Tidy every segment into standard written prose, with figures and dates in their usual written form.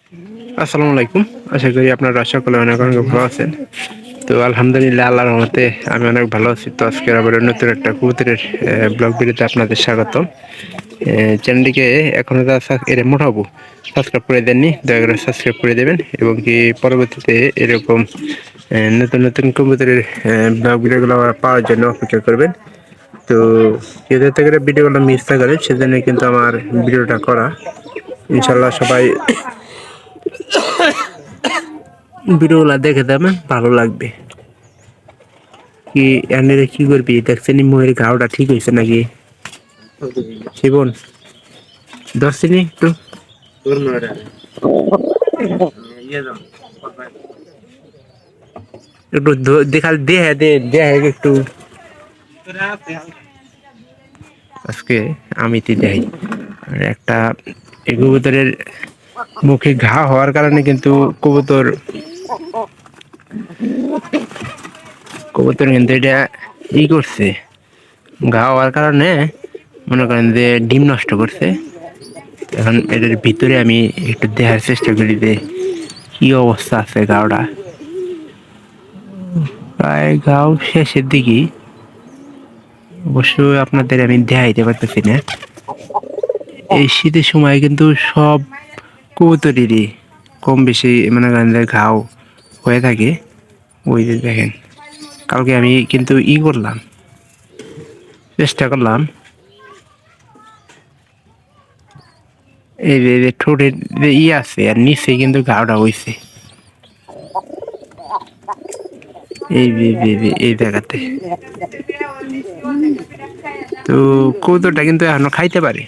আসসালামু আলাইকুম। আশা করি আপনারা সকলে অনেক অনেক ভালো আছেন। তো আলহামদুলিল্লাহ আল্লাহর রহমতে আমি অনেক ভালো আছি। তো আজকে আবার নতুন একটা কবুতরের ব্লগ ভিডিওতে আপনাদের স্বাগত। চ্যানেলটিকে এখনো এর মোটাবো সাবস্ক্রাইব করে দেননি, দয়া করে সাবস্ক্রাইব করে দেবেন এবং কি পরবর্তীতে এরকম নতুন নতুন কবুতরের ব্লগ ভিডিওগুলো পাওয়ার জন্য অপেক্ষা করবেন। তো যাতে করে ভিডিওগুলো মিস না করে সেজন্য কিন্তু আমার ভিডিওটা করা। ইনশাল্লাহ সবাই ভিডিওগুলো দেখে দেবেন, ভালো লাগবে। কি এনে কি করবি দেখছেন মুহের ঘাওটা ঠিক হয়েছে নাকি শিবন? ধরছিনি একটু একটু দেখাল দেহে দেহে একটু আজকে আমি দেখাই। আর একটা এই কবুতরের মুখে ঘা হওয়ার কারণে কিন্তু কবুতর কিন্তু এটা করছে, ঘা হওয়ার কারণে মনে করেন যে ডিম নষ্ট করছে। এখন এটার ভিতরে আমি একটু দেখার চেষ্টা করি যে কি অবস্থা আছে গাওটা। প্রায় গাও শেষের দিকে, অবশ্যই আপনাদের আমি দেখাইতে পারতেছি না। এই শীতের সময় কিন্তু সব কবুতরেরই কম বেশি মনে করেন যে ঘাও হয়ে থাকে। ওই যে দেখেন, কালকে আমি কিন্তু করলাম, চেষ্টা করলাম এই যে ঠোঁটের যে আছে আর নিচে কিন্তু ঘাওটা হয়েছে এই জায়গাতে। তো কবুতরটা কিন্তু এখনো খাইতে পারে,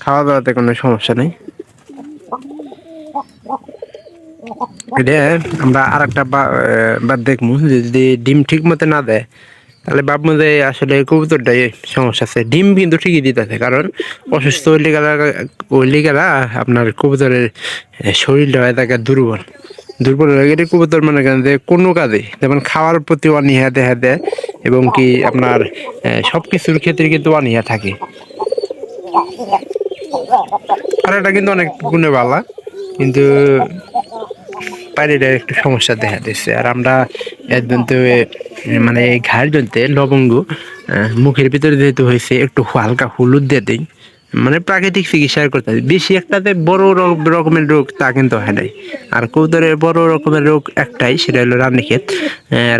খাওয়া দাওয়াতে কোনো সমস্যা নেই। এটা আমরা আর একটা বার দেখবো, যদি ডিম ঠিক মতো না দেয় তাহলে ভাববো যে আসলে কবুতরটাই সমস্যা আছে। ডিম কিন্তু ঠিকই দিতেছে, কারণ অসুস্থ হইলে গেলা আপনার কবুতরের শরীরটা হয়ে থাকে দুর্বল দুর্বল হয়ে গেলে কবুতর মনে করেন যে কোনো কাজে, যেমন খাওয়ার প্রতি অনীহা দেখা দেয় এবং কি আপনার সবকিছুর ক্ষেত্রে কিন্তু অনীহা থাকে। আর এটা কিন্তু অনেক গুণে ভালো, কিন্তু পানিটা একটু সমস্যা দেখা দিচ্ছে। আর আমরা একদম তো মানে এই ঘাড় জলতে লবঙ্গ মুখের ভিতরে যেহেতু হয়েছে একটু হালকা হলুদ দিয়ে দিই, মানে প্রাকৃতিক চিকিৎসা করতে হবে। বেশি একটাতে বড় রকমের রোগ তা কিন্তু হয় নাই। আর কবুতরের বড় রকমের রোগ একটাই, সেটা হলো রানীক্ষেত।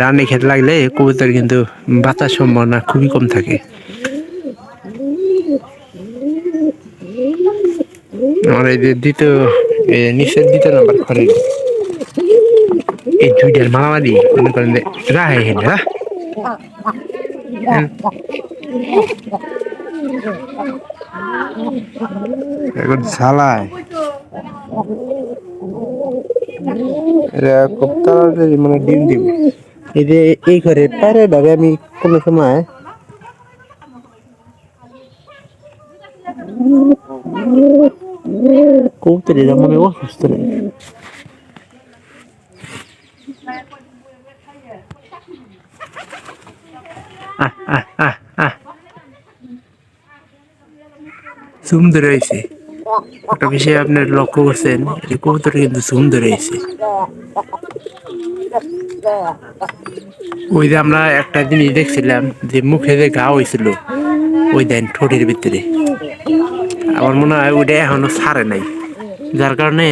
রানীক্ষেত লাগলে কবুতর কিন্তু বাঁচার সম্ভাবনা খুবই কম থাকে। আমার এই যে নিচের দ্বিতীয় নাম্বার ঘরের এই দুইটার মামাদি মনে করেন যে রাহে হেন এখন ঝালায় এরা খুব তাড়াতাড়ি মানে ডিম দিবে। এই যে এই ঘরে পায়রা ডাবে আমি কোনো সময় কবুতর এরা মনে অসুস্থ নেই। সুন্দর হয়েছে একটা বিষয় আপনার লক্ষ্য করছেন, যে কবুতর কিন্তু সুন্দর হয়েছে। ওই যে আমরা একটা জিনিস দেখছিলাম যে মুখে যে ঘা হয়েছিল ওই দেন ঠোঁটের ভিতরে, আমার মনে হয় ওইটা এখনো ছাড়ে নাই, যার কারণে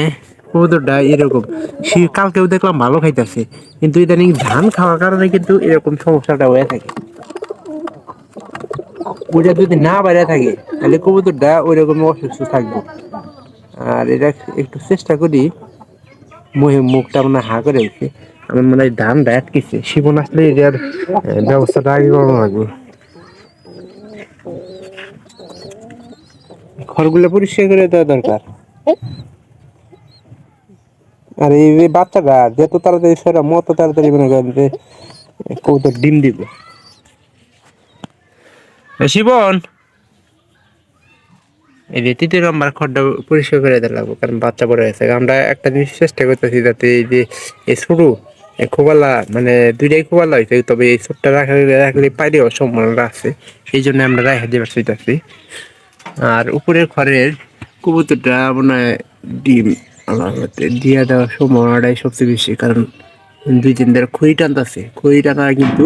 কবুতরটা এরকম। কালকেও দেখলাম ভালো খাইতেছে, কিন্তু ইদানিং ধান খাওয়ার কারণে কিন্তু এরকম সমস্যাটা হয়ে থাকে। ওইটা যদি না বাইরে থাকে তাহলে কবুতরটা ওই রকম অসুস্থ থাকবে। আর এটা একটু চেষ্টা করি, মুখটা মানে হা করে উঠছে, আমার মনে হয় ধান আটকেছে। শিবন আসলে এটার ব্যবস্থাটা আগে করানো লাগবে। ঘরগুলো পরিষ্কার করে দেওয়া দরকার। আর এই যে বাচ্চাটা যত তাড়াতাড়ি সেরা মত তাড়াতাড়ি মনে করেন যে কবুতর ডিম দিবে। শিবন, এই যে তৃতীয় নম্বর ঘরটা পরিষ্কার করে দিতে লাগবো, কারণ বাচ্চা বড় হয়েছে। আমরা একটা জিনিস চেষ্টা করতেছি যাতে এই যে এই ছোটো খোবালা মানে দুইটাই খোবালা হয়েছে, তবে এই ছোটটা রাখলে পাইলেও সম্ভাবনা আছে, এই জন্য আমরা রাখা দিবার চাইতেছি। আর উপরের ঘরের কবুতরটা মনে হয় ডিম আমার মতে দিয়া দেওয়ার সম্ভাবনাটাই সবচেয়ে বেশি, কারণ 2-3 দিন খড়ি টানতেছে, খড়ি টানা কিন্তু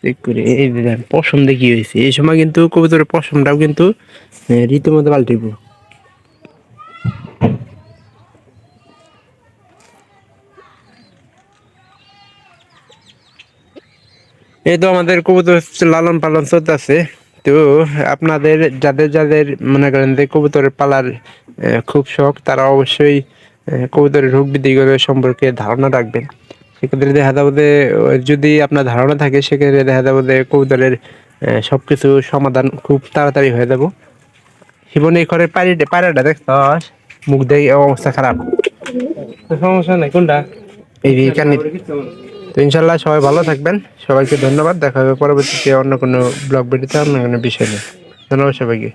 চেক করে এই যে দেখেন পশম দিয়ে কি হয়েছে। এই সময় কিন্তু কবুতরের পশমটাও কিন্তু রীতিমতো পাল্টিব। এই তো আমাদের কবুতর লালন পালন চলতেছে। তো আপনাদের যাদের যাদের মনে করেন যে কবুতরের পালার খুব শখ, তারা অবশ্যই কবুতরের রোগ ব্যাধিগুলো সম্পর্কে ধারণা রাখবেন। সেক্ষেত্রে দেখা যাবে যে যদি আপনার ধারণা থাকে, সেক্ষেত্রে দেখা যাবে যে কবুতরের সবকিছু সমাধান খুব তাড়াতাড়ি হয়ে যাব। জীবনে ঘরের পায়রাটা দেখছস, মুখ দিয়ে অবস্থা খারাপ। সমস্যা নাই কোনটা এই কানে। তো ইনশাল্লাহ সবাই ভালো থাকবেন, সবাইকে ধন্যবাদ। দেখা হবে পরবর্তীতে অন্য কোনো ব্লগ ভিডিওতে, অন্য কোনো বিষয় নিয়ে। ধন্যবাদ সবাইকে।